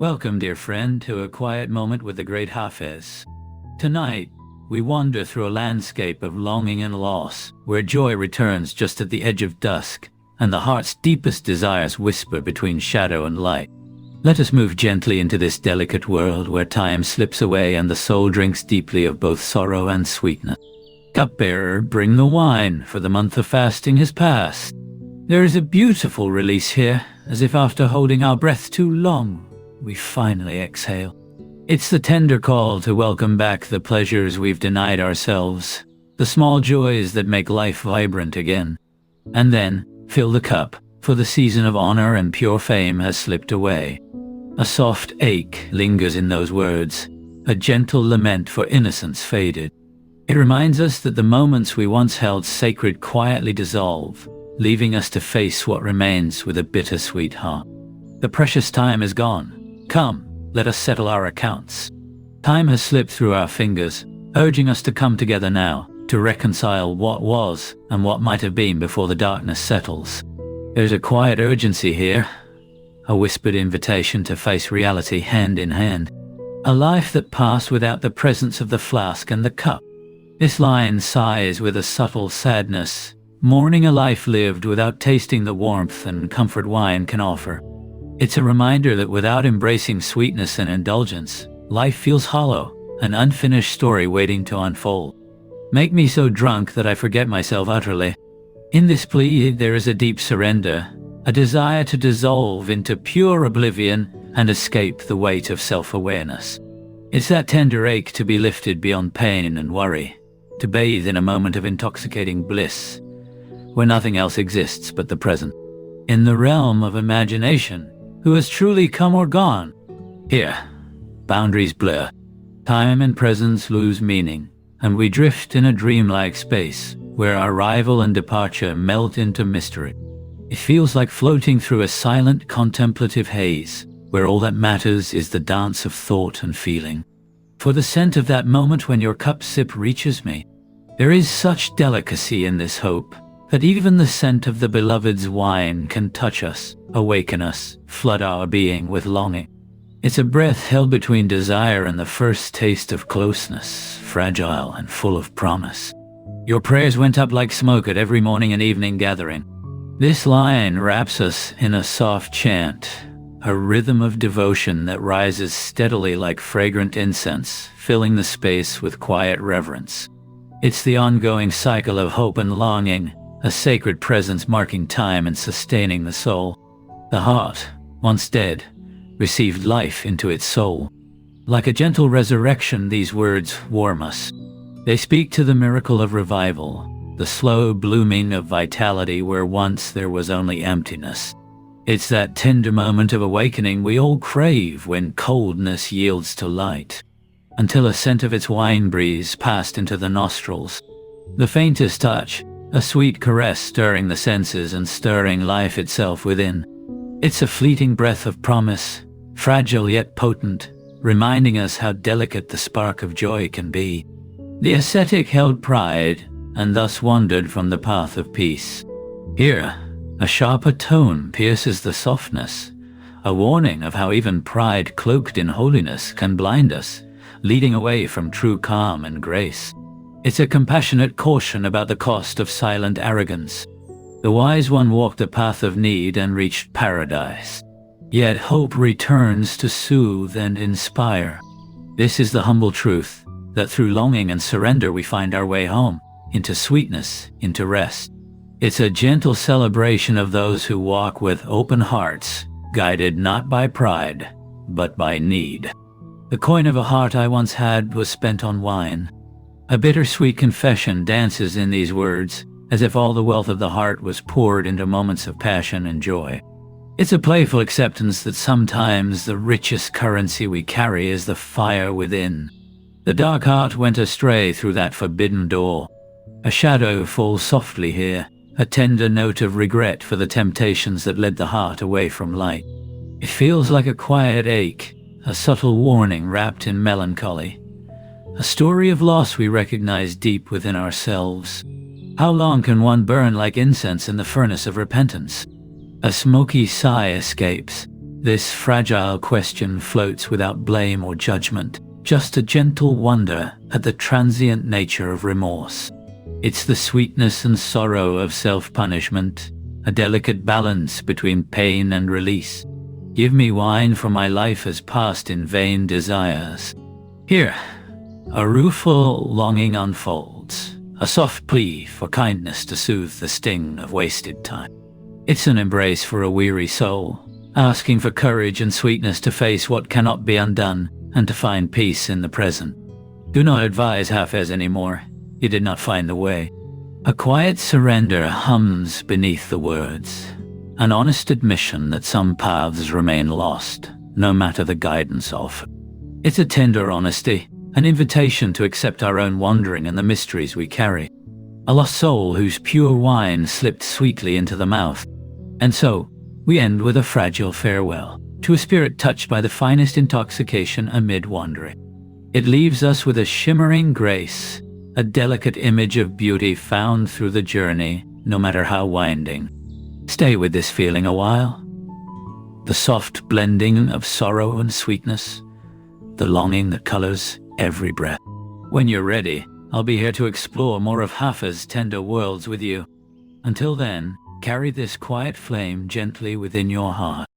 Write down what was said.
Welcome, dear friend, to a quiet moment with the great Hafiz. Tonight, we wander through a landscape of longing and loss, where joy returns just at the edge of dusk, and the heart's deepest desires whisper between shadow and light. Let us move gently into this delicate world where time slips away and the soul drinks deeply of both sorrow and sweetness. Cupbearer, bring the wine, for the month of fasting has passed. There is a beautiful release here, as if after holding our breath too long, we finally exhale. It's the tender call to welcome back the pleasures we've denied ourselves, the small joys that make life vibrant again. And then, fill the cup, for the season of honor and pure fame has slipped away. A soft ache lingers in those words, a gentle lament for innocence faded. It reminds us that the moments we once held sacred quietly dissolve, leaving us to face what remains with a bittersweet heart. The precious time is gone. Come, let us settle our accounts. Time has slipped through our fingers, urging us to come together now, to reconcile what was and what might have been before the darkness settles. There's a quiet urgency here, a whispered invitation to face reality hand in hand. A life that passed without the presence of the flask and the cup. This line sighs with a subtle sadness, mourning a life lived without tasting the warmth and comfort wine can offer. It's a reminder that without embracing sweetness and indulgence, life feels hollow, an unfinished story waiting to unfold. Make me so drunk that I forget myself utterly. In this plea, there is a deep surrender, a desire to dissolve into pure oblivion and escape the weight of self-awareness. It's that tender ache to be lifted beyond pain and worry, to bathe in a moment of intoxicating bliss, where nothing else exists but the present. In the realm of imagination, who has truly come or gone? Here, boundaries blur, time and presence lose meaning, and we drift in a dreamlike space where arrival and departure melt into mystery. It feels like floating through a silent contemplative haze, where all that matters is the dance of thought and feeling. For the scent of that moment when your cup sip reaches me, there is such delicacy in this hope, that even the scent of the beloved's wine can touch us, awaken us, flood our being with longing. It's a breath held between desire and the first taste of closeness, fragile and full of promise. Your prayers went up like smoke at every morning and evening gathering. This line wraps us in a soft chant, a rhythm of devotion that rises steadily like fragrant incense, filling the space with quiet reverence. It's the ongoing cycle of hope and longing, a sacred presence marking time and sustaining the soul. The heart, once dead, received life into its soul. Like a gentle resurrection, these words warm us. They speak to the miracle of revival, the slow blooming of vitality where once there was only emptiness. It's that tender moment of awakening we all crave when coldness yields to light, until a scent of its wine breeze passed into the nostrils. The faintest touch, a sweet caress stirring the senses and stirring life itself within. It's a fleeting breath of promise, fragile yet potent, reminding us how delicate the spark of joy can be. The ascetic held pride, and thus wandered from the path of peace. Here, a sharper tone pierces the softness, a warning of how even pride cloaked in holiness can blind us, leading away from true calm and grace. It's a compassionate caution about the cost of silent arrogance. The wise one walked the path of need and reached paradise. Yet hope returns to soothe and inspire. This is the humble truth, that through longing and surrender we find our way home, into sweetness, into rest. It's a gentle celebration of those who walk with open hearts, guided not by pride, but by need. The coin of a heart I once had was spent on wine. A bittersweet confession dances in these words, as if all the wealth of the heart was poured into moments of passion and joy. It's a playful acceptance that sometimes the richest currency we carry is the fire within. The dark heart went astray through that forbidden door. A shadow falls softly here, a tender note of regret for the temptations that led the heart away from light. It feels like a quiet ache, a subtle warning wrapped in melancholy. A story of loss we recognize deep within ourselves. How long can one burn like incense in the furnace of repentance? A smoky sigh escapes, This fragile question floats without blame or judgment, just a gentle wonder at the transient nature of remorse. It's the sweetness and sorrow of self-punishment, a delicate balance between pain and release. Give me wine, for my life has passed in vain desires. Here, a rueful longing unfolds, a soft plea for kindness to soothe the sting of wasted time. It's an embrace for a weary soul, asking for courage and sweetness to face what cannot be undone and to find peace in the present. Do not advise Hafez anymore. You did not find the way. A quiet surrender hums beneath the words, an honest admission that some paths remain lost, no matter the guidance offered. It's a tender honesty, an invitation to accept our own wandering and the mysteries we carry. A lost soul whose pure wine slipped sweetly into the mouth. And so, we end with a fragile farewell to a spirit touched by the finest intoxication amid wandering. It leaves us with a shimmering grace, a delicate image of beauty found through the journey, no matter how winding. Stay with this feeling a while. The soft blending of sorrow and sweetness, the longing that colors every breath. When you're ready, I'll be here to explore more of Hafez's tender worlds with you. Until then, carry this quiet flame gently within your heart.